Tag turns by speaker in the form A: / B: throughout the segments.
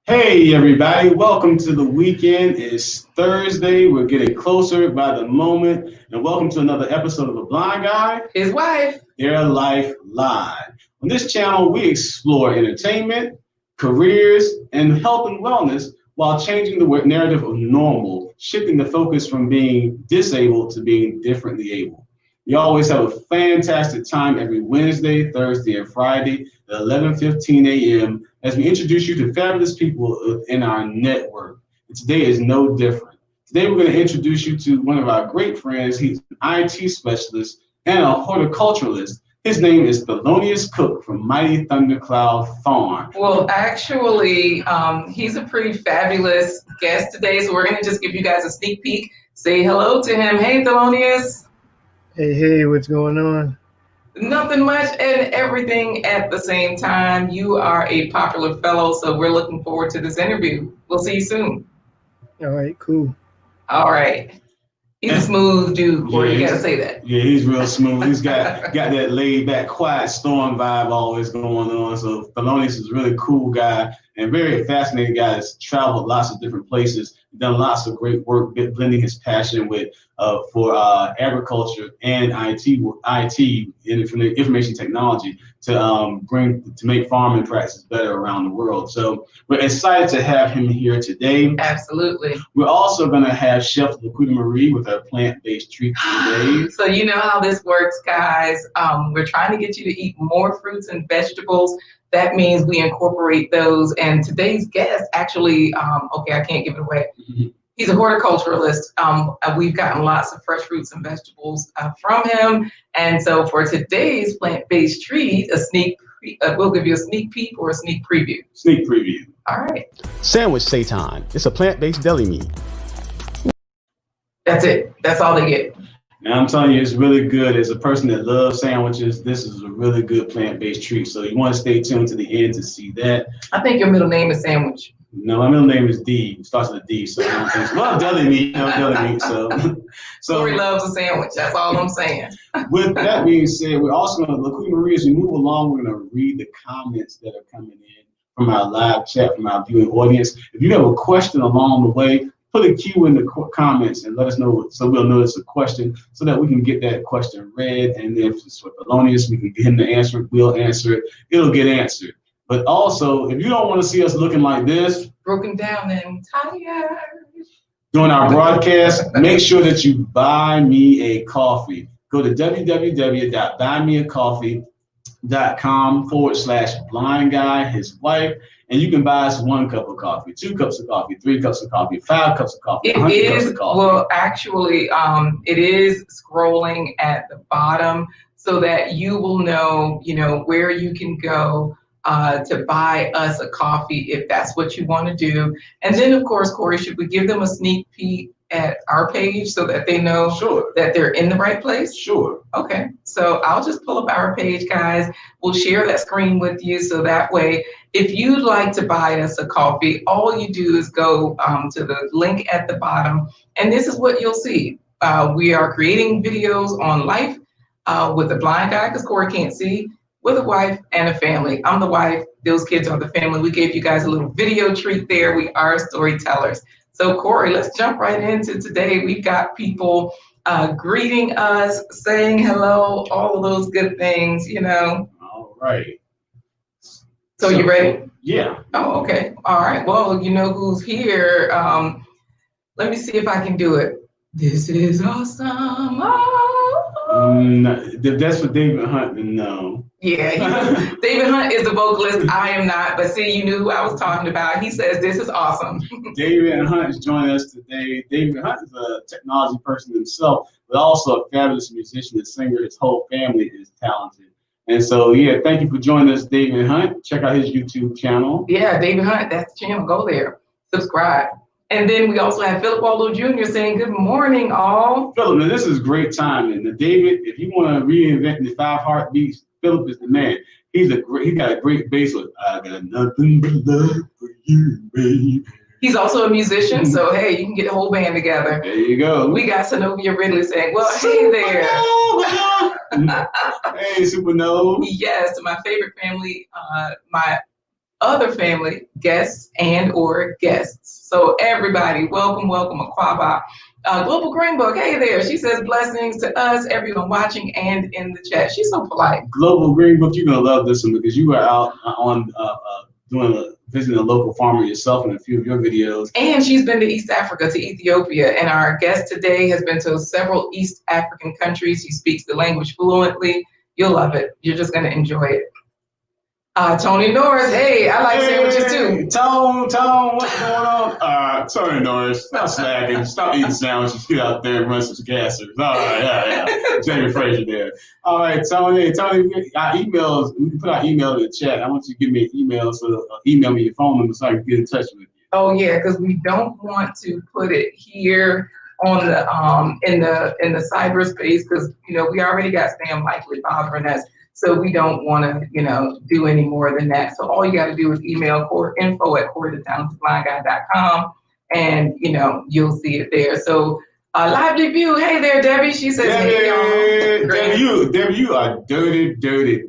A: Hey everybody, welcome to the weekend. It's Thursday. We're getting closer by the moment. And welcome to another episode of The Blind Guy,
B: His wife,
A: Their Life Live. On this channel, we explore entertainment, careers, and health and wellness while changing the narrative of normal, shifting the focus from being disabled to being differently able. We always have a fantastic time every Wednesday, Thursday, and Friday at 11:15 a.m. as we introduce you to fabulous people in our network. And today is no different. Today we're going to introduce you to one of our great friends. He's an IT specialist and a horticulturalist. His name is Thelonius Cook from Mighty Thundercloud Farm.
B: well, actually, he's a pretty fabulous guest today, so we're going to just give you guys a sneak peek. Say hello to him. Hey, Thelonius.
C: Hey, what's going on?
B: Nothing much and everything at the same time. You are a popular fellow, so we're looking forward to this interview. We'll see you soon.
C: All right, cool.
B: All right. He's a smooth dude, Corey. You gotta say that.
A: Yeah, he's real smooth. He's got that laid back, quiet storm vibe always going on. So Thelonius is a really cool guy and very fascinating guy that's traveled lots of different places, done lots of great work, blending his passion with for agriculture and IT information technology to make farming practices better around the world. So we're excited to have him here today.
B: Absolutely.
A: We're also going to have Chef LaQuita Marie with our plant-based treats today.
B: So you know how this works, guys. We're trying to get you to eat more fruits and vegetables. That means we incorporate those. And today's guest actually, okay, I can't give it away. He's a horticulturalist. We've gotten lots of fresh fruits and vegetables from him. And so for today's plant-based treat, we'll give you a sneak peek or a sneak preview.
A: Sneak preview.
B: All right.
A: Sandwich Seitan. It's a plant-based deli meat.
B: That's it. That's all they get.
A: And I'm telling you, it's really good. As a person that loves sandwiches, this is a really good plant-based treat. So you want to stay tuned to the end to see that.
B: I think your middle name is Sandwich.
A: No, my middle name is D. It starts with a D, so I don't think so. Well, deli meat, deli meat. So
B: Corey loves a sandwich. That's all I'm saying.
A: With that being said, we're also going to, LaQuita Marie, as we move along, we're going to read the comments that are coming in from our live chat, from our viewing audience. If you have a question along the way, put a Q in the comments and let us know, so we'll know it's a question, so that we can get that question read. And if it's for Thelonius, we can get him to answer it. We'll answer it. It'll get answered. But also, if you don't want to see us looking like this,
B: broken down and tired,
A: during our broadcast, make sure that you buy me a coffee. Go to www.buymeacoffee.com/blind guy, his wife, and you can buy us 1 cup of coffee, 2 cups of coffee, 3 cups of coffie, 5 cups of coffee, 100 cups of coffee.
B: Well, actually, it is scrolling at the bottom so that you will know, where you can go to buy us a coffee if that's what you want to do. And then, of course, Corey, should we give them a sneak peek at our page so that they know that they're in the right place?
A: Sure.
B: Okay, so I'll just pull up our page, guys. We'll share that screen with you so that way, if you'd like to buy us a coffee, all you do is go to the link at the bottom, and this is what you'll see. We are creating videos on life with a blind guy, because Corey can't see, with a wife and a family. I'm the wife, those kids are the family. We gave you guys a little video treat there. We are storytellers. So Corey, let's jump right into today. We've got people greeting us, saying hello, all of those good things,
A: All right.
B: So you ready?
A: Yeah.
B: Oh, okay. All right. Well, you know who's here. Let me see if I can do it. This is awesome.
A: That's what David Hunt would know.
B: Yeah, David Hunt is the vocalist. I am not, but see, you knew who I was talking about. He says, this is awesome.
A: David Hunt is joining us today. David Hunt is a technology person himself, but also a fabulous musician and singer. His whole family is talented. And so, yeah, thank you for joining us, David Hunt. Check out his YouTube channel.
B: Yeah, David Hunt, that's the channel. Go there, subscribe. And then we also have Philip Waldo Jr. saying, good morning, all.
A: Philip, now this is great timing. Now, David, if you want to reinvent the 5 heartbeats, Philip is the man. He got a great bass with I got nothing but love for you, baby.
B: He's also a musician, so hey, you can get the whole band together.
A: There you go.
B: We got Zenobia Ridley saying, well, hey there.
A: Hey, Supernova.
B: Yes, to my favorite family, my other family guests and or guests. So everybody, welcome, Aquaba. Global Green Book, hey there. She says blessings to us, everyone watching and in the chat. She's so polite.
A: Global Green Book, you're gonna love this one because you were out on visiting a local farmer yourself in a few of your videos.
B: And she's been to East Africa, to Ethiopia. And our guest today has been to several East African countries. He speaks the language fluently. You'll love it. You're just gonna enjoy it. Tony Norris, hey, I like sandwiches too.
A: Tone, what's going on? Tony Norris, stop slacking, stop eating sandwiches, get out there and run some gassers. All right, yeah. Jamie Frazier there. All right, Tony, our emails, we can put our email in the chat. I want you to give me an email, so email me your phone number so I can get in touch with you.
B: Oh yeah, because we don't want to put it here on the in the cyberspace because we already got spam likely bothering us. So we don't want to, do any more than that. So all you got to do is email info@horticulturalist.com and, you'll see it there. So lively view. Hey there, Debbie. She says,
A: Debbie, you are dirty.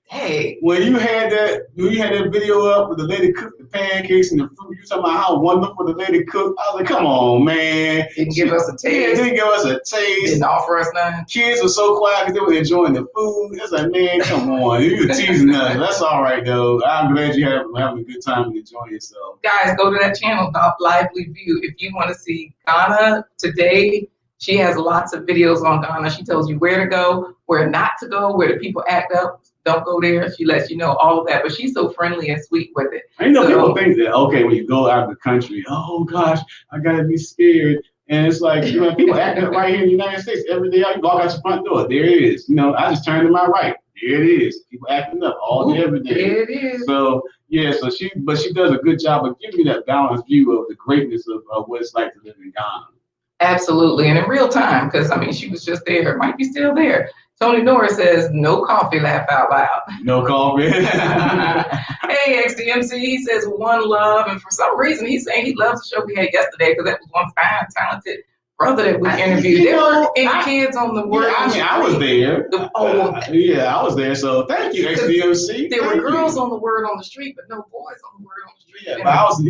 B: Hey.
A: When you had that video up with the lady cooked the pancakes and the fruit, you talking about how wonderful the lady cooked. I was like, come on, man.
B: Didn't give us a taste.
A: Didn't give us a taste.
B: Didn't offer us none.
A: Kids were so quiet because they were enjoying the food. It's like, man, come on. You were teasing us. That's all right, though. I'm glad you're having a good time and enjoying yourself.
B: Guys, go to that channel, Lively View. If you want to see Ghana today, she has lots of videos on Ghana. She tells you where to go, where not to go, where the people act up. Don't go there. She lets you know all of that, but she's so friendly and sweet with it.
A: I know people think that, okay, when you go out of the country, oh gosh, I gotta be scared. And it's like, people act up right here in the United States every day. You walk out your front door, there it is. I just turned to my right, there it is. People acting up all day, every day.
B: There it is.
A: So yeah, she does a good job of giving me that balanced view of the greatness of what it's like to live in Ghana.
B: Absolutely, and in real time, because she was just there. It might be still there. Tony Norris says, no coffee, laugh out loud.
A: No coffee.
B: Hey, XDMC, he says, one love. And for some reason, he's saying he loves the show we had yesterday because that was one fine, talented brother that we interviewed. There were any kids on the word.
A: I was there. I was there. So thank you, XDMC.
B: There were girls on the word on the street, but no boys on the word on the street.
A: Yeah, but I was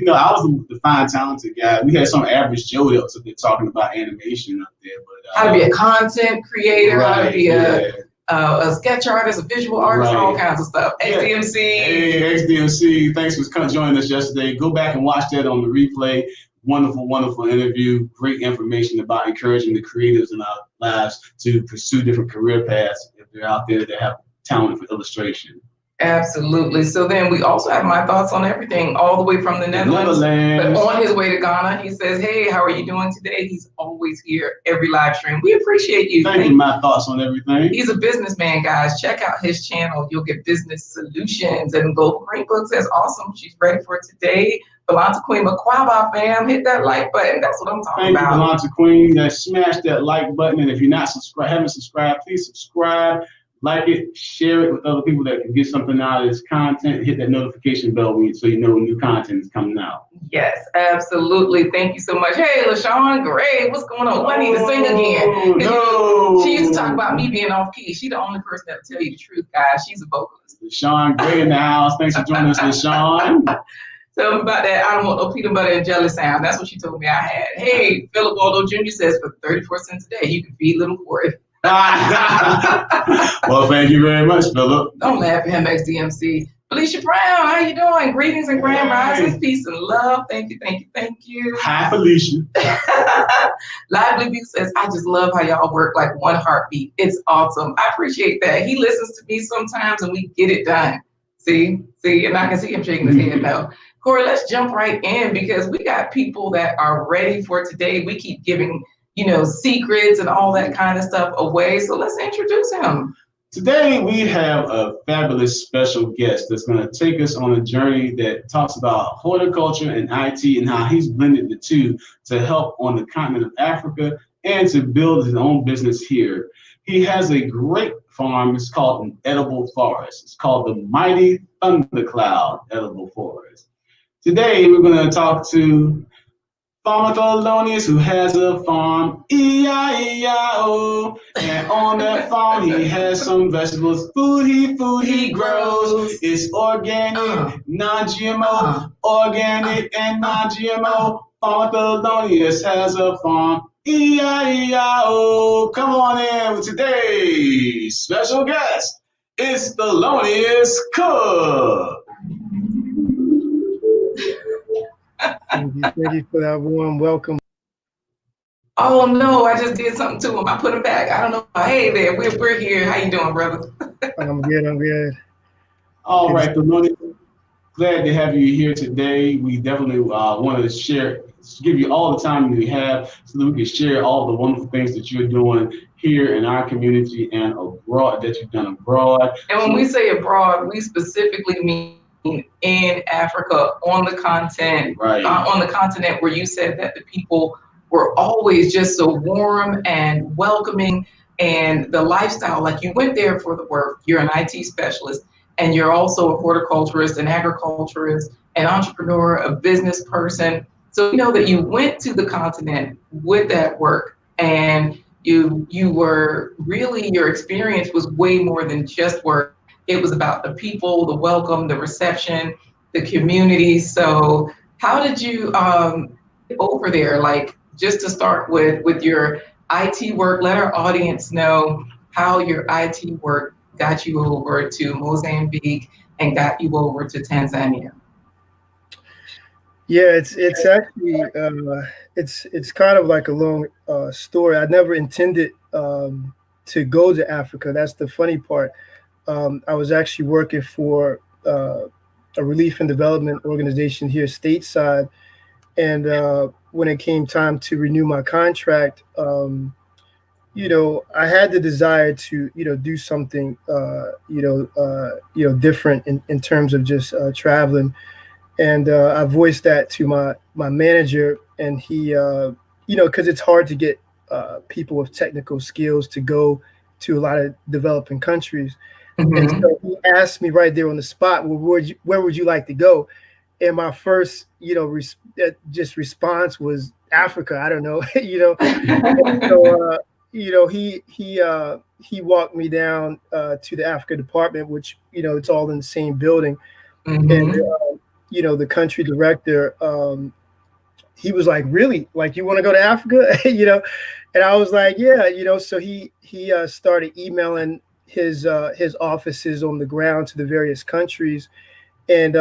A: the fine, talented guy. We had some average Joe that was up there talking about animation up there. But
B: how to be a content creator,
A: right,
B: how to be a sketch artist, a visual artist, all kinds of stuff. XDMC.
A: Hey, XDMC, thanks for joining us yesterday. Go back and watch that on the replay. Wonderful, wonderful interview. Great information about encouraging the creatives in our lives to pursue different career paths if they're out there that have talent for illustration.
B: Absolutely. So then we also have my thoughts on everything all the way from the Netherlands. But on his way to Ghana, he says, hey, how are you doing today? He's always here every live stream. We appreciate you.
A: Thank you. My thoughts on everything.
B: He's a businessman, guys. Check out his channel. You'll get business solutions. And Global Green Book says, awesome. She's ready for today. Belanta Queen Maquaba fam, hit that like button. That's what I'm talking about.
A: Thank you, Belanta Queen. Smash that like button. And if you're not haven't subscribed, please subscribe. Like it, share it with other people that can get something out of this content. Hit that notification bell so you know when new content is coming out.
B: Yes, absolutely. Thank you so much. Hey, LaShawn Gray, what's going on? I need to sing again.
A: No.
B: She used to talk about me being off key. She's the only person that will tell you the truth, guys. She's a vocalist.
A: LaShawn Gray in the house. Thanks for joining us, LaShawn.
B: Tell me about that. I don't want no peanut butter and jelly sound. That's what she told me I had. Hey, Philip Waldo Jr. says for 34 cents a day, you can feed little Corey.
A: Well, thank you very much, Philip.
B: Don't laugh at him, XDMC. Felicia Brown, how you doing? Greetings and grand risings, peace and love. Thank you, thank you, thank you.
A: Hi, Felicia.
B: Lively View says, I just love how y'all work like one heartbeat. It's awesome. I appreciate that. He listens to me sometimes and we get it done. See, and I can see him shaking his head now. Corey, let's jump right in because we got people that are ready for today. We keep giving secrets and all that kind of stuff away. So let's introduce him.
A: Today, we have a fabulous special guest that's going to take us on a journey that talks about horticulture and IT and how he's blended the two to help on the continent of Africa and to build his own business here. He has a great farm. It's called an edible forest. It's called the Mighty Thundercloud Edible Forest. Today, we're going to talk to Farmer Thelonius, who has a farm, E-I-E-I-O. And on that farm, he has some vegetables. Food he grows. It's organic, non-GMO, organic and non-GMO. Farmer Thelonius has a farm, E-I-E-I-O. Come on in with today's special guest. It's Thelonius Cook.
C: Thank you for that warm welcome.
B: Oh no, I just did something to him. I put him back. I don't know. Hey there, we're here. How you doing, brother?
C: I'm good.
A: All right, Thelonius, glad to have you here today. We definitely want to give you all the time we have so that we can share all the wonderful things that you're doing here in our community and abroad, that you've done abroad.
B: And when we say abroad, we specifically mean in Africa, on the continent, on the continent where you said that the people were always just so warm and welcoming, and the lifestyle, like you went there for the work. You're an IT specialist, and you're also a horticulturist, an agriculturist, an entrepreneur, a business person. So you know that you went to the continent with that work, and you were really, your experience was way more than just work. It was about the people, the welcome, the reception, the community. So how did you get over there? Like, just to start with your IT work, let our audience know how your IT work got you over to Mozambique and got you over to Tanzania.
C: Yeah, it's actually it's kind of like a long story. I never intended to go to Africa. That's the funny part. I was actually working for a relief and development organization here stateside, and when it came time to renew my contract, I had the desire to do something different in terms of just traveling, and I voiced that to my manager, and he because it's hard to get people with technical skills to go to a lot of developing countries. Mm-hmm. And so he asked me right there on the spot, well, where would you like to go? And my first, response was Africa. I don't know, And so, he walked me down to the Africa department, which, it's all in the same building. Mm-hmm. And, the country director, he was like, really? Like, you want to go to Africa? And I was like, yeah, so he started emailing his offices on the ground to the various countries, and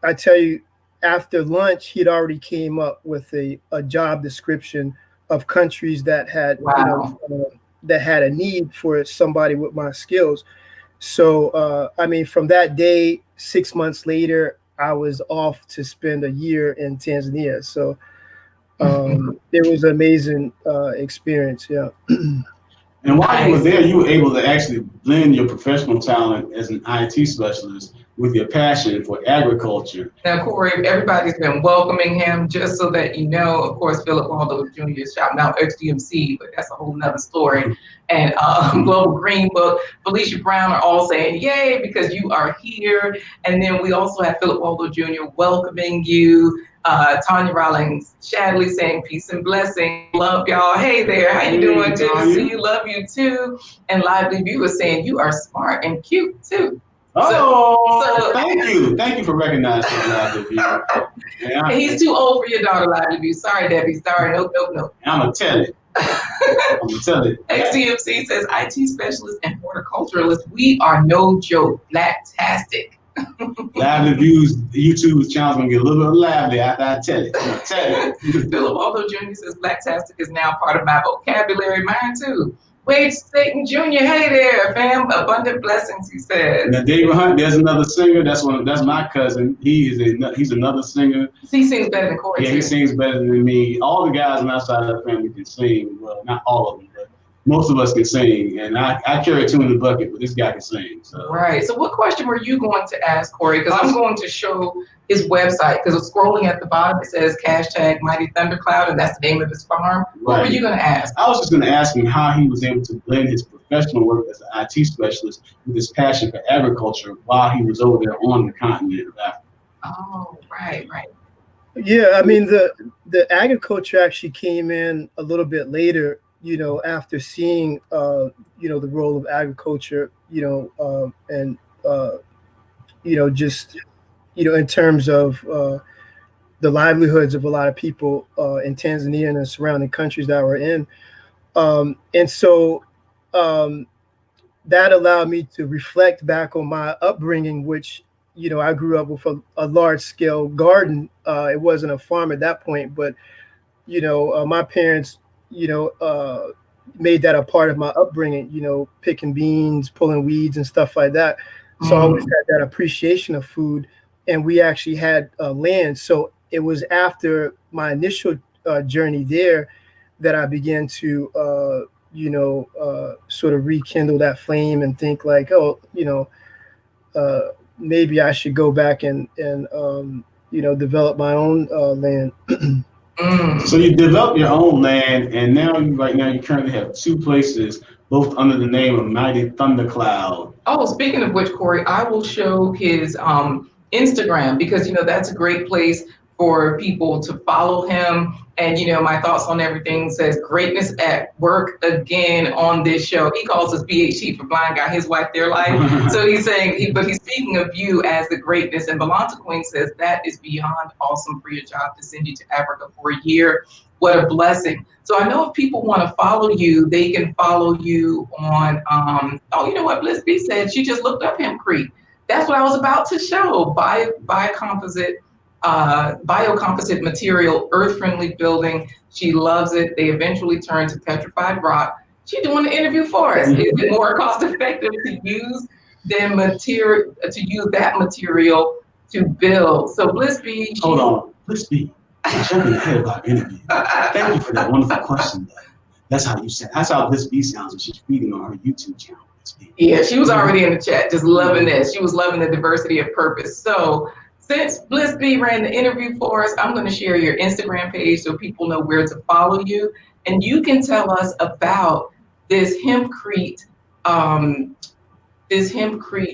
C: I tell you, after lunch, he'd already came up with a job description of countries that had that had a need for somebody with my skills. So from that day, 6 months later, I was off to spend a year in Tanzania. So it was an amazing experience. Yeah.
A: And while you were there, you were able to actually blend your professional talent as an IT specialist with your passion for agriculture.
B: Now, Corey, everybody's been welcoming him, just so that you know. Of course, Philip Waldo Jr. is shouting out XDMC, but that's a whole nother story. And Global Green Book, Felicia Brown are all saying, yay, because you are here. And then we also have Philip Waldo Jr. welcoming you. Tanya Rawlings Shadley saying peace and blessing. Love y'all. Hey there. How you doing? Good to see you. Love you too. And Lively View is saying you are smart and cute too.
A: So thank you. Thank you for recognizing Lively View.
B: And he's too old for your daughter, Lively View. Sorry, Debbie. Sorry. No.
A: I'm going to tell it.
B: XDMC says IT specialist and horticulturalist. We are no joke. Blacktastic.
A: Lively View's YouTube channel's gonna get a little bit lively after I tell it.
B: Philip Waldo Jr. says Blacktastic is now part of my vocabulary. Mine too. Wade Staten Jr. Hey there, fam. Abundant blessings, he says.
A: Now David Hunt, there's another singer. That's my cousin. He's another singer.
B: He sings better than Corey.
A: Yeah, too. He sings better than me. All the guys on our side of the family can sing. Well, not all of them, but most of us can sing, and I carry a tune in the bucket, but this guy can sing. So.
B: Right. So what question were you going to ask, Corey? Because I'm going to show his website, because it's scrolling at the bottom. It says hashtag Mighty Thundercloud, and that's the name of his farm. What were you going to ask?
A: I was just going to ask him how he was able to blend his professional work as an IT specialist with his passion for agriculture while he was over there on the continent of Africa.
B: Oh, right.
C: Yeah, I mean the agriculture actually came in a little bit later, after seeing the role of agriculture, and just in terms of the livelihoods of a lot of people in Tanzania and the surrounding countries that we're in. And so that allowed me to reflect back on my upbringing, which, I grew up with a large scale garden. It wasn't a farm at that point, but, my parents, made that a part of my upbringing, picking beans, pulling weeds and stuff like that. So I always had that appreciation of food, and we actually had land. So it was after my initial journey there that I began to, sort of rekindle that flame and think like, oh, maybe I should go back and develop my own land.
A: So you developed your own land, and right now you currently have two places, both under the name of Mighty Thundercloud.
B: Oh, speaking of which, Corey, I will show his Instagram, because that's a great place for people to follow him. And my thoughts on everything says greatness at work again on this show. He calls us BHT for Blind Guy, his wife, their life. So he's saying, but he's speaking of you as the greatness. And Belanta Queen says that is beyond awesome for your job to send you to Africa for a year. What a blessing. So I know if people want to follow you, they can follow you on, you know what Bliss B said? She just looked up hempcrete. That's what I was about to show. Biocomposite material, earth-friendly building. She loves it. They eventually turn to petrified rock. She's doing the interview for us. Is it more cost-effective to use that material to build? So Bliss B.
A: Hold on, Bliss B. Jumping ahead of our interview. Thank you for that wonderful question. That's how you said. That's how Bliss B sounds when she's feeding on her YouTube channel.
B: Yeah, she was already in the chat, just loving this. She was loving the diversity of purpose. So since Bliss B ran the interview for us, I'm going to share your Instagram page so people know where to follow you. And you can tell us about this hempcrete,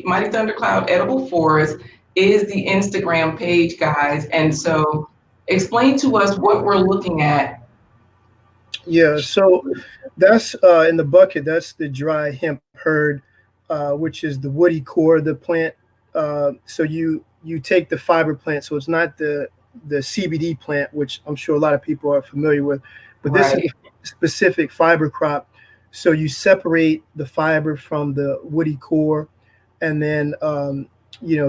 B: Mighty Thundercloud Edible Forest is the Instagram page, guys. And so explain to us what we're looking at.
C: Yeah, so that's in the bucket, that's the dry hemp hurd, which is the woody core of the plant. So you take the fiber plant, so it's not the CBD plant, which I'm sure a lot of people are familiar with, but this is a specific fiber crop. So you separate the fiber from the woody core, and then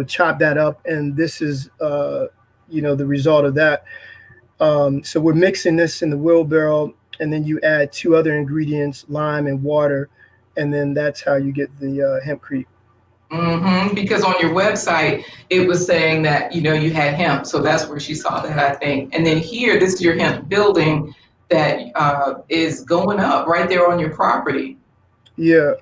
C: chop that up, and this is the result of that. So we're mixing this in the wheelbarrow, and then you add two other ingredients, lime and water, and then that's how you get the hempcrete.
B: Because on your website, it was saying that, you had hemp. So that's where she saw that, I think. And then here, this is your hemp building that is going up right there on your property.
C: Yeah.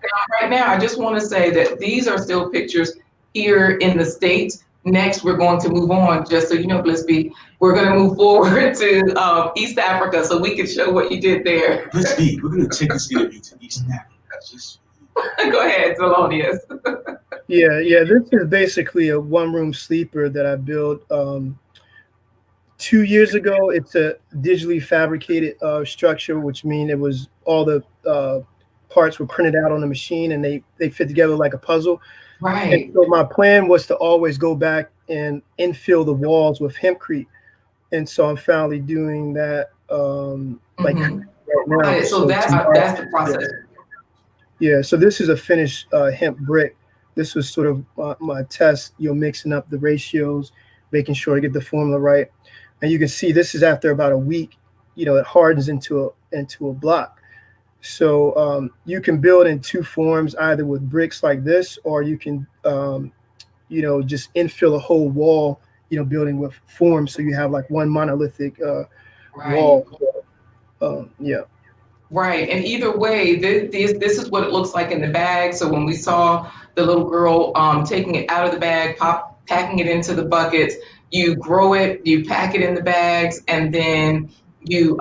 B: Right now, I just want to say that these are still pictures here in the States. Next, we're going to move on, just so you know, Bliss B, we're going to move forward to East Africa so we can show what you did there.
A: Bliss B, we're going to take this interview to East Africa.
B: Go ahead, Thelonius.
C: Yeah, this is basically a one-room sleeper that I built 2 years ago. It's a digitally fabricated structure, which means it was all the parts were printed out on the machine, and they fit together like a puzzle.
B: Right.
C: And so my plan was to always go back and infill the walls with hempcrete, and so I'm finally doing that. Right now.
B: Right. So that's the process.
C: Yeah. So this is a finished hemp brick. This was sort of my test, mixing up the ratios, making sure I get the formula right. And you can see this is after about a week, it hardens into a block. So you can build in two forms, either with bricks like this, or you can, just infill a whole wall, building with forms. So you have like one monolithic wall. Yeah.
B: Right. And either way, this is what it looks like in the bag. So when we saw the little girl taking it out of the bag, packing it into the buckets, you grow it, you pack it in the bags, and then you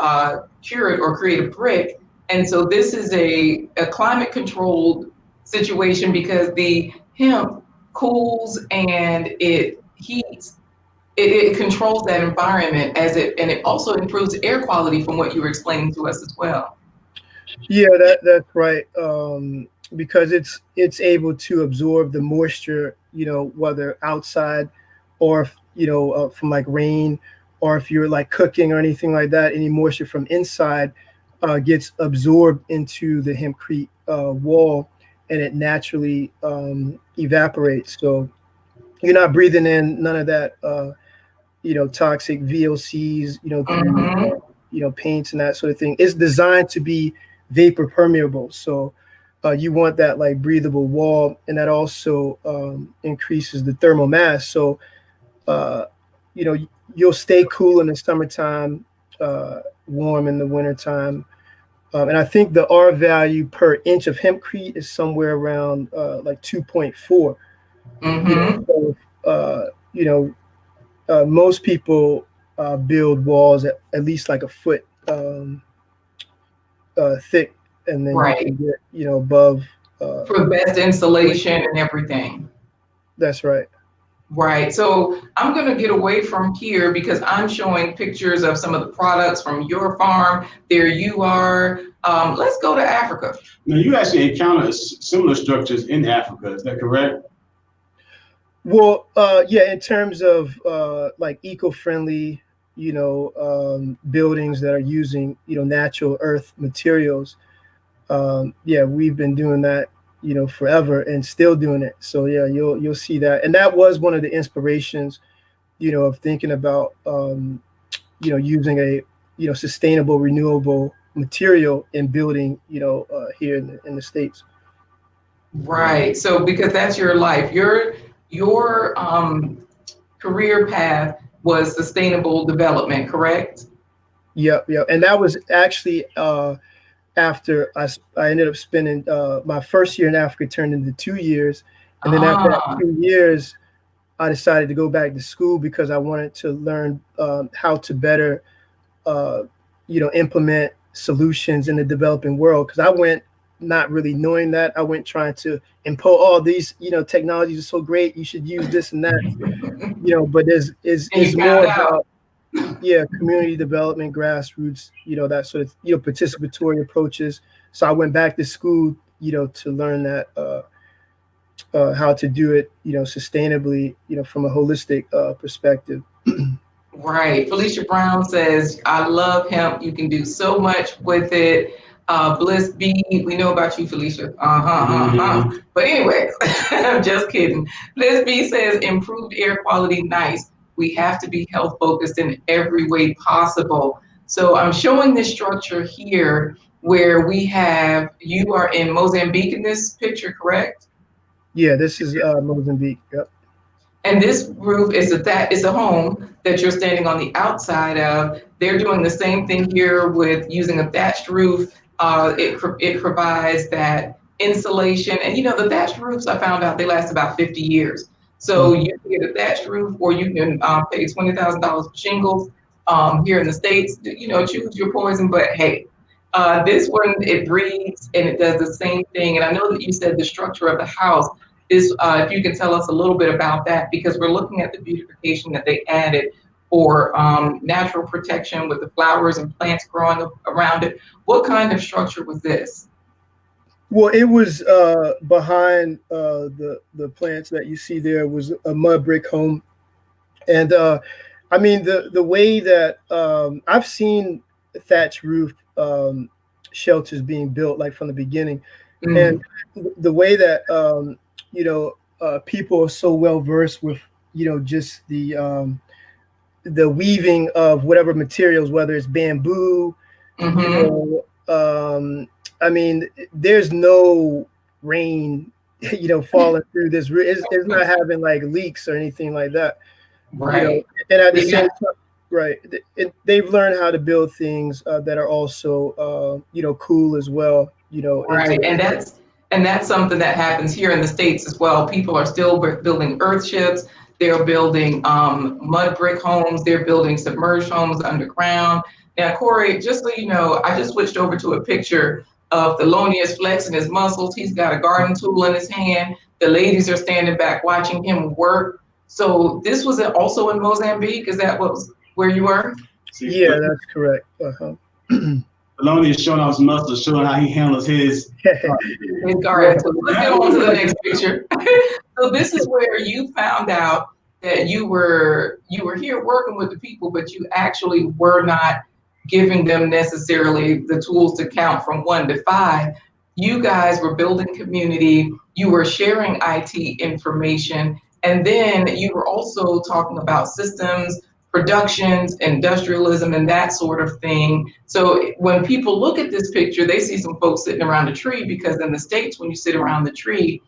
B: cure it or create a brick. And so this is a climate controlled situation because the hemp cools and it heats it controls that environment and it also improves air quality from what you were explaining to us as well.
C: Yeah, that's right. Because it's able to absorb the moisture, whether outside or from like rain, or if you're like cooking or anything like that, any moisture from inside gets absorbed into the hempcrete wall, and it naturally evaporates. So you're not breathing in none of that toxic VOCs, through paints and that sort of thing. It's designed to be vapor permeable. So you want that like breathable wall, and that also increases the thermal mass. So you'll stay cool in the summertime, warm in the wintertime. And I think the R value per inch of hempcrete is somewhere around like 2.4. Most people build walls at least like a foot thick, and then
B: right.
C: You can get above
B: for the best insulation and everything.
C: That's right.
B: Right. So I'm going to get away from here because I'm showing pictures of some of the products from your farm. There you are. Let's go to Africa.
A: Now, you actually encounter similar structures in Africa. Is that correct?
C: Well, yeah, in terms of like eco-friendly, buildings that are using, natural earth materials. Yeah, we've been doing that, forever, and still doing it. So yeah, you'll see that. And that was one of the inspirations, of thinking about, using a, sustainable, renewable material in building, here in the States.
B: Right. So because that's your life, your career path was sustainable development, correct?
C: Yep. And that was actually after I ended up spending my first year in Africa turned into 2 years. And then after that 2 years, I decided to go back to school because I wanted to learn how to better, implement solutions in the developing world. Because I went not really knowing that. I went trying to impose all these, technologies are so great, you should use this and that, but it's more about, community development, grassroots, that sort of, participatory approaches. So I went back to school, to learn that, how to do it, sustainably, from a holistic perspective.
B: Right. Felicia Brown says, I love hemp. You can do so much with it. Bliss B, we know about you, Felicia. But anyway, I'm just kidding. Bliss B says, improved air quality, nice. We have to be health focused in every way possible. So I'm showing this structure here where you are in Mozambique in this picture, correct?
C: Yeah, this is Mozambique. Yep.
B: And this roof is a home that you're standing on the outside of. They're doing the same thing here with using a thatched roof. It provides that insulation. And the thatched roofs, I found out they last about 50 years. So you can get a thatched roof, or you can pay $20,000 for shingles. Here in the States, choose your poison. But hey, this one, it breathes and it does the same thing. And I know that you said the structure of the house is, if you can tell us a little bit about that, because we're looking at the beautification that they added for natural protection with the flowers and plants growing around it. What kind of structure was this?
C: Well, it was behind the plants that you see there was a mud brick home. And I mean, the way that I've seen thatch roof shelters being built, like from the beginning. And the way that, people are so well versed with, just the weaving of whatever materials, whether it's bamboo, I mean, there's no rain, falling through this. It's not having like leaks or anything like that.
B: Right.
C: And at the same time, right, they've learned how to build things that are also, cool as well.
B: Right, and that's something that happens here in the States as well. People are still building earth ships. They're building mud brick homes. They're building submerged homes underground. Now, Corey, just so you know, I just switched over to a picture of Thelonius flexing his muscles. He's got a garden tool in his hand. The ladies are standing back watching him work. So this was also in Mozambique. Is that where you were?
C: Yeah, that's correct. Uh-huh.
A: Thelonius showing off his muscles, showing how he handles his
B: garden. So let's get on to the next picture. So this is where you found out that you were here working with the people, but you actually were not giving them necessarily the tools to count from 1 to 5. You guys were building community. You were sharing IT information, and then you were also talking about systems, productions, industrialism, and that sort of thing. So when people look at this picture, they see some folks sitting around a tree, because in the States, when you sit around the tree,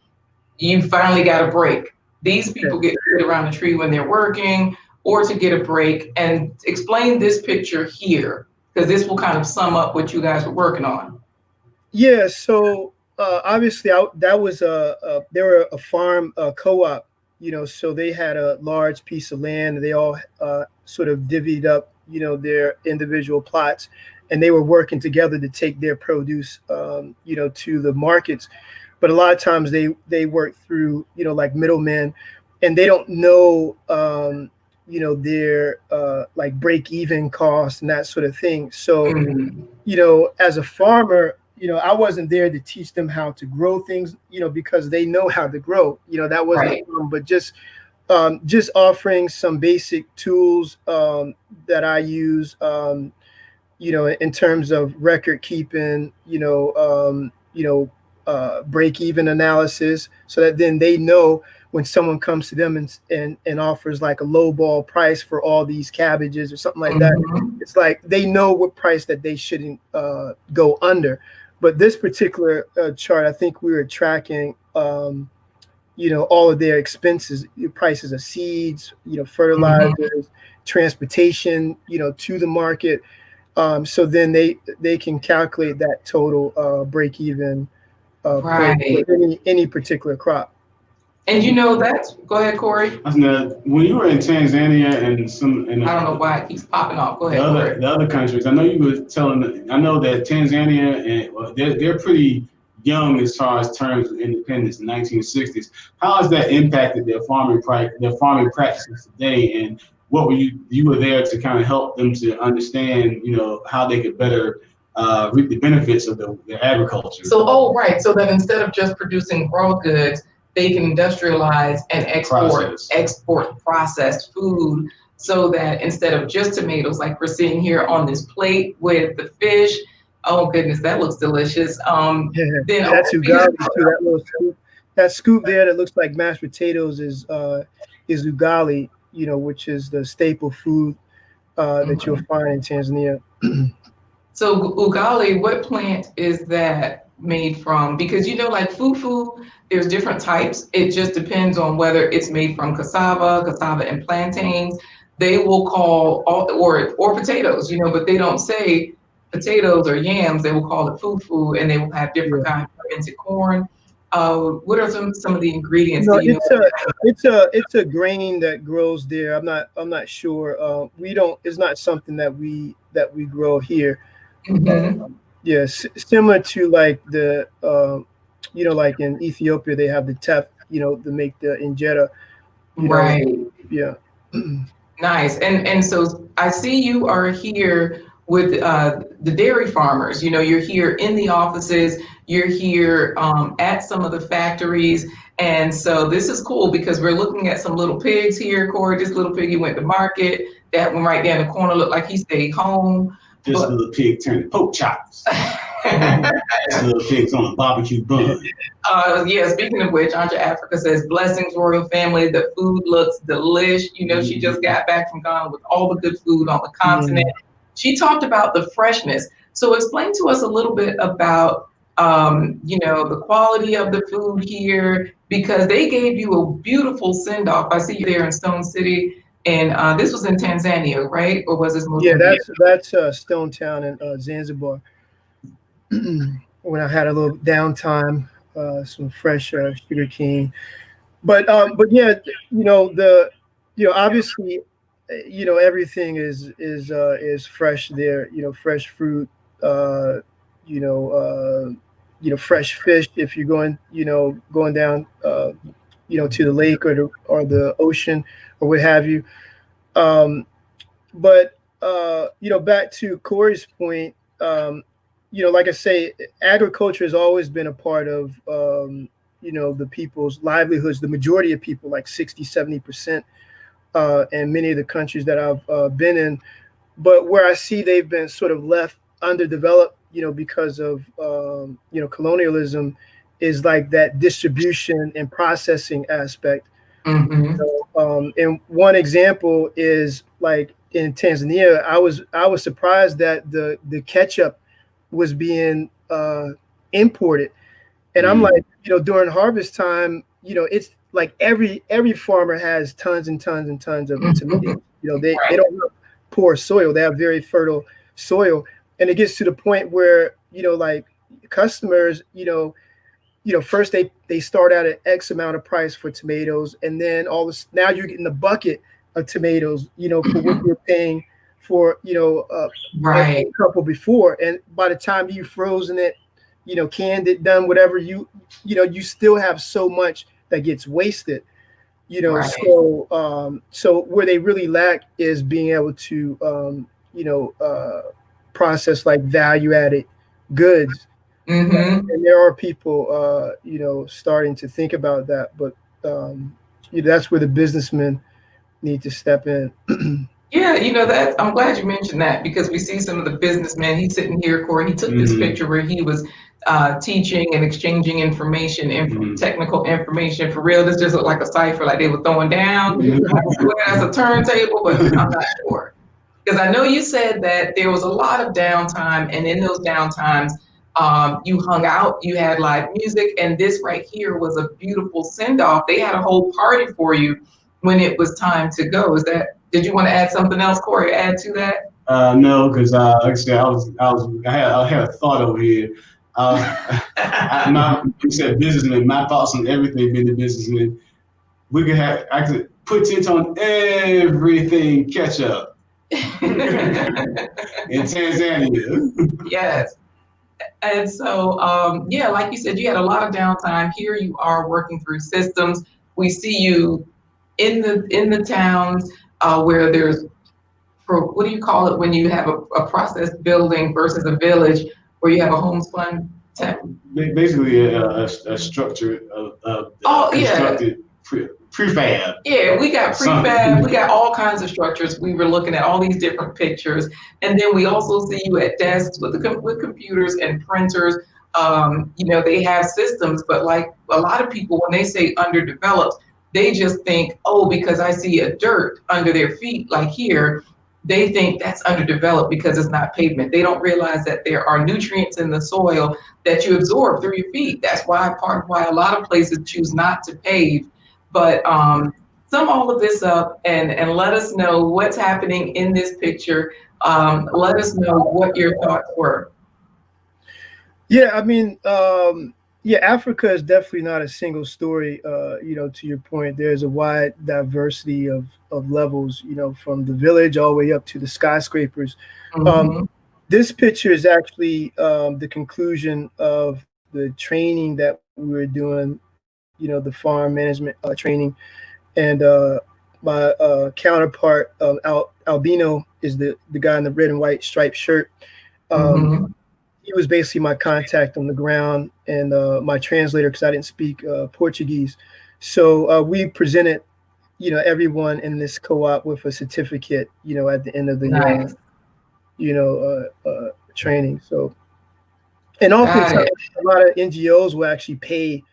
B: you finally got a break. These people get to sit around the tree when they're working or to get a break. And explain this picture here, because this will kind of sum up what you guys were working on.
C: Yeah, so obviously that was they were a farm co-op, so they had a large piece of land. They all sort of divvied up, their individual plots, and they were working together to take their produce, to the markets. But a lot of times they work through, like middlemen, and they don't know, their like break-even costs and that sort of thing. So, as a farmer, I wasn't there to teach them how to grow things, because they know how to grow. That wasn't
B: Right.
C: but just offering some basic tools that I use, in terms of record keeping, break-even analysis, so that then they know when someone comes to them and offers like a lowball price for all these cabbages or something like that. It's like they know what price that they shouldn't go under. But this particular chart, I think we were tracking, all of their expenses, prices of seeds, fertilizers, transportation, to the market. So then they can calculate that total break even for any particular crop.
B: And that's, go ahead, Corey.
A: When you were in Tanzania and
B: I don't know why it keeps popping off. Go ahead.
A: The other countries, I know you were telling. I know that Tanzania they're pretty young as far as terms of independence in the 1960s. How has that impacted their farming practices today? And what were you were there to kind of help them to understand, how they could better reap the benefits of their agriculture.
B: So that instead of just producing raw goods, they can industrialize and export processed food, so that instead of just tomatoes, like we're seeing here on this plate with the fish, oh goodness, that looks delicious.
C: Then that's ugali too. That little scoop, that scoop there that looks like mashed potatoes is ugali, which is the staple food that you'll find in Tanzania.
B: So ugali, what plant is that made from? Because like fufu, there's different types. It just depends on whether it's made from cassava and plantains. They will call or potatoes, but they don't say potatoes or yams. They will call it fufu, and they will have different kinds of fermented corn. What are some of the ingredients?
C: It's a grain that grows there. I'm not sure. It's not something that we grow here. Yes, similar to like the like in Ethiopia they have the teff, to make the injera.
B: Right.
C: Yeah.
B: Nice. And so I see you are here with the dairy farmers. You're here in the offices. You're here at some of the factories. And so this is cool because we're looking at some little pigs here. Corey, this little piggy went to market. That one right there in the corner looked like he stayed home.
A: This little pig turned pork chops. This little pig's on a barbecue bun.
B: Speaking of which, Auntie Africa says, blessings, royal family. The food looks delish. She just got back from Ghana with all the good food on the continent. She talked about the freshness. So explain to us a little bit about, the quality of the food here, because they gave you a beautiful send-off. I see you there in Stone City. And this was in Tanzania, right? Or was this Mozambique?
C: Yeah, that's Stone Town in Zanzibar. When I had a little downtime, some fresh sugar cane. But yeah, obviously, everything is fresh there. Fresh fruit. Fresh fish. If you're going down, to the lake or the ocean or what have you. But back to Corey's point, like I say, agriculture has always been a part of the people's livelihoods. The majority of people, like 60-70%, in many of the countries that I've been in. But where I see they've been sort of left underdeveloped, because of colonialism, is like that distribution and processing aspect.
B: Mm-hmm.
C: So, and one example is like in Tanzania, I was surprised that the ketchup was being imported, and I'm like, during harvest time, it's like every farmer has tons and tons and tons of tomatoes. They don't have poor soil; they have very fertile soil, and it gets to the point where like customers, first they start out at X amount of price for tomatoes, and then now you're getting a bucket of tomatoes, for what you're paying for, a couple before. And by the time you've frozen it, canned it, done whatever, you still have so much that gets wasted, so where they really lack is being able to, process like value added goods.
B: Mm-hmm.
C: And there are people, starting to think about that, but that's where the businessmen need to step in.
B: Yeah, I'm glad you mentioned that, because we see some of the businessmen. He's sitting here, Corey. He took this picture where he was teaching and exchanging information and technical information. For real, this just looked like a cipher, like they were throwing down. As a turntable, but I'm not sure. Because I know you said that there was a lot of downtime, and in those downtimes, you hung out, you had live music, and this right here was a beautiful send-off. They had a whole party for you when it was time to go. Did you want to add something else, Corey? Add to that?
A: No, because like I said, I had a thought over here. You said businessman. My thoughts on everything being a businessman. I could put tint on everything ketchup in Tanzania.
B: Yes. And so, like you said, you had a lot of downtime. Here you are working through systems. We see you in the towns where there's, what do you call it when you have a process building versus a village where you have a homespun town?
A: Basically, a structure of constructed prefab.
B: Yeah, we got prefab, we got all kinds of structures. We were looking at all these different pictures, and then we also see you at desks with computers and printers. They have systems, but like a lot of people, when they say underdeveloped, they just think, because I see a dirt under their feet, like here, they think that's underdeveloped because it's not pavement. They don't realize that there are nutrients in the soil that you absorb through your feet. That's part of why a lot of places choose not to pave. But sum all of this up and let us know what's happening in this picture. Let us know what your thoughts were.
C: Yeah, I mean, Africa is definitely not a single story. To your point, there's a wide diversity of levels, from the village all the way up to the skyscrapers.
B: Mm-hmm.
C: This picture is actually the conclusion of the training that we were doing, the farm management training. And my counterpart, Albino, is the guy in the red and white striped shirt. He was basically my contact on the ground and my translator, because I didn't speak Portuguese. So we presented, everyone in this co-op with a certificate, at the end of the training. So, and oftentimes a lot of NGOs will actually pay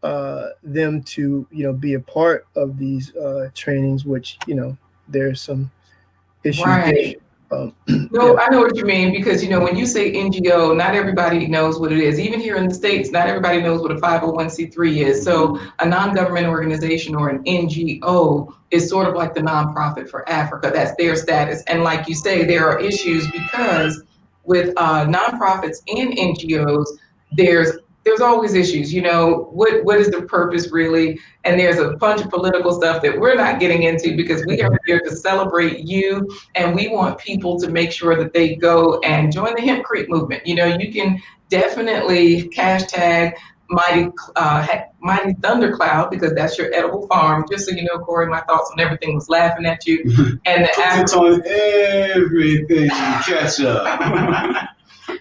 C: them to, be a part of these trainings, which, there's some issues.
B: Right. No, I know what you mean, because when you say NGO, not everybody knows what it is. Even here in the States, not everybody knows what a 501c3 is. So a non-government organization, or an NGO, is sort of like the nonprofit for Africa. That's their status. And like you say, there are issues because with nonprofits and NGOs, there's always issues. What is the purpose really? And there's a bunch of political stuff that we're not getting into, because we are here to celebrate you, and we want people to make sure that they go and join the Hempcrete movement. You can definitely hashtag Mighty Thundercloud, because that's your edible farm. Just so you know, Corey, my thoughts on everything was laughing at you. And
A: it's on everything. Catch up.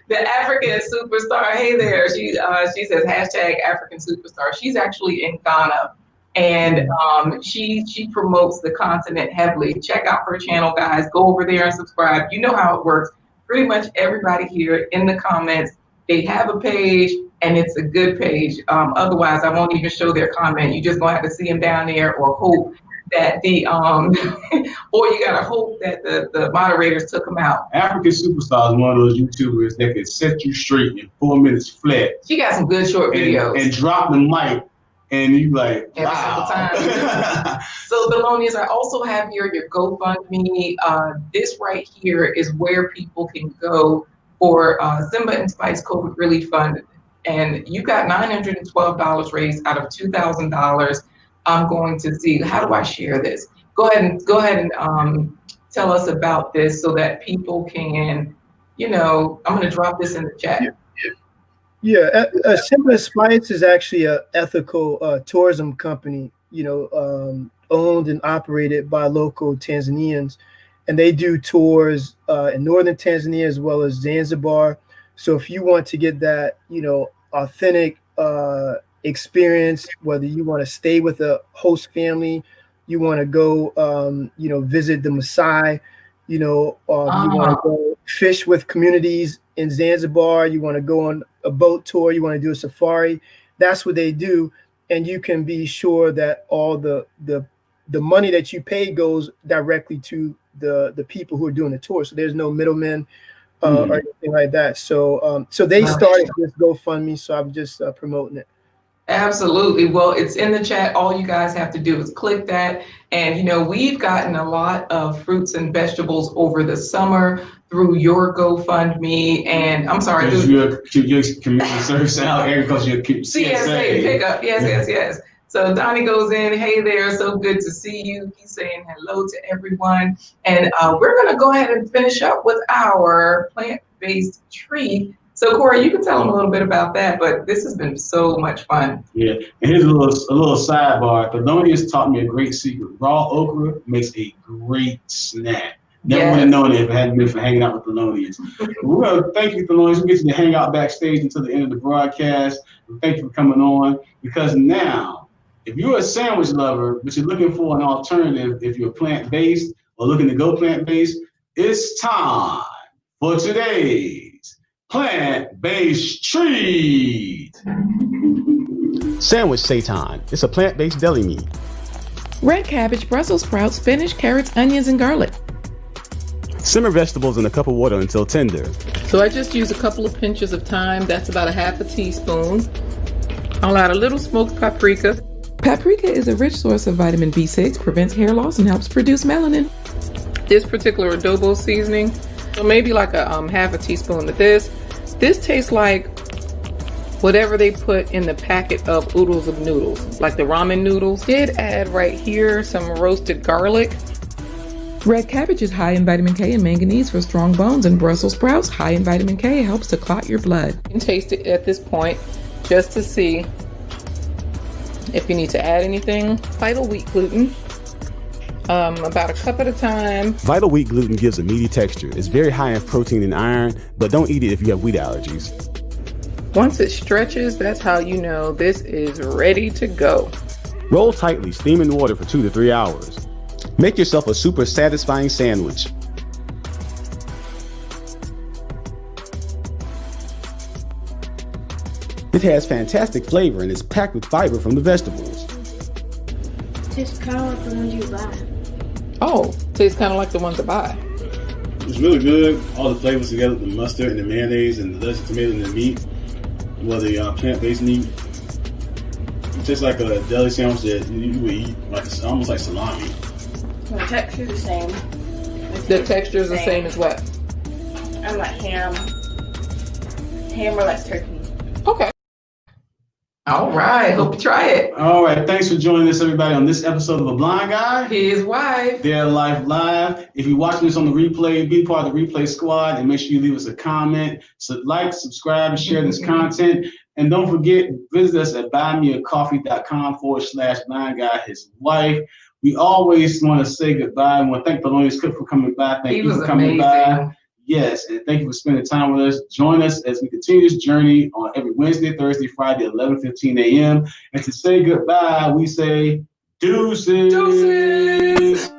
B: The African superstar. Hey there. She says hashtag African superstar. She's actually in Ghana, and she promotes the continent heavily. Check out her channel, guys. Go over there and subscribe. You know how it works. Pretty much everybody here in the comments, they have a page, and it's a good page. Otherwise, I won't even show their comment. You just gonna have to see them down there, or hope that the or you gotta hope that the moderators took them out.
A: African Superstar is one of those YouTubers that can set you straight in 4 minutes flat.
B: She got some good short videos.
A: And drop the mic, and you like, wow.
B: Every single time. So Thelonius, I also have here your GoFundMe. This right here is where people can go for Simba and Spice COVID Relief Fund. And you got $912 raised out of $2,000. I'm going to see, how do I share this? Go ahead and tell us about this so that people can, I'm going to drop this in the chat.
C: Yeah, Simba Spice is actually an ethical tourism company, owned and operated by local Tanzanians. And they do tours in northern Tanzania as well as Zanzibar. So if you want to get that, authentic experience, whether you want to stay with a host family, you want to go, visit the Maasai, you want to go fish with communities in Zanzibar, you want to go on a boat tour, you want to do a safari, that's what they do. And you can be sure that all the money that you pay goes directly to the people who are doing the tour. So there's no middlemen or anything like that. So they started this GoFundMe, so I'm just promoting it.
B: Absolutely. Well, it's in the chat. All you guys have to do is click that. And, we've gotten a lot of fruits and vegetables over the summer through your GoFundMe. And I'm sorry.
A: Your community service and agriculture,
B: CSA pickup. Yes. So Donnie goes in, hey there, so good to see you. He's saying hello to everyone. And we're going to go ahead and finish up with our plant-based treat. So Corey, you can tell them a little bit about that, but this has been so much fun.
A: Yeah, and here's a little sidebar. Thelonius taught me a great secret. Raw okra makes a great snack. Never would have known it if it hadn't been for hanging out with Thelonius. We're going to thank you, Thelonius. We'll get you to hang out backstage until the end of the broadcast. Thank you for coming on, because now, if you're a sandwich lover, but you're looking for an alternative, if you're plant-based or looking to go plant-based, it's time for today's plant-based treat.
D: Sandwich Seitan. It's a plant-based deli meat.
E: Red cabbage, Brussels sprouts, spinach, carrots, onions, and garlic.
D: Simmer vegetables in a cup of water until tender.
E: So I just use a couple of pinches of thyme. That's about a half a teaspoon. I'll add a little smoked paprika. Paprika is a rich source of vitamin B6, prevents hair loss, and helps produce melanin. This particular adobo seasoning, so maybe like a half a teaspoon of this. This tastes like whatever they put in the packet of oodles of noodles, like the ramen noodles. Did add right here some roasted garlic. Red cabbage is high in vitamin K and manganese for strong bones, and Brussels sprouts, high in vitamin K, helps to clot your blood. You can taste it at this point just to see if you need to add anything. Vital wheat gluten, about a cup at a time.
D: Vital wheat gluten gives a meaty texture. It's very high in protein and iron, but don't eat it if you have wheat allergies.
E: Once it stretches, that's how you know this is ready to go.
D: Roll tightly, steam in water for 2 to 3 hours. Make yourself a super satisfying sandwich. It has fantastic flavor and is packed with fiber from the vegetables.
F: Tastes kind of like the ones you buy.
E: Oh, tastes kind of like the ones I buy.
A: It's really good. All the flavors together, the mustard and the mayonnaise and the lettuce, tomato, and the meat. Well, the plant-based meat. It's just like a deli sandwich that you would eat, almost like salami.
F: The texture's the same.
E: The texture is the same as what?
F: I'm like ham. Ham or like turkey.
E: Okay.
B: All right. Hope you try it.
A: All right. Thanks for joining us, everybody, on this episode of A Blind Guy.
B: His wife.
A: Their Life Live. If you're watching this on the replay, be part of the replay squad and make sure you leave us a comment. So like, subscribe, and share this content. And don't forget, visit us at buymeacoffee.com/9guy, his wife. We always want to say goodbye. I want to thank Thelonius Cook for coming by. Thank you for coming by. Yes, and thank you for spending time with us. Join us as we continue this journey on every Wednesday, Thursday, Friday, 11:15 a.m. And to say goodbye, we say deuces. Deuces.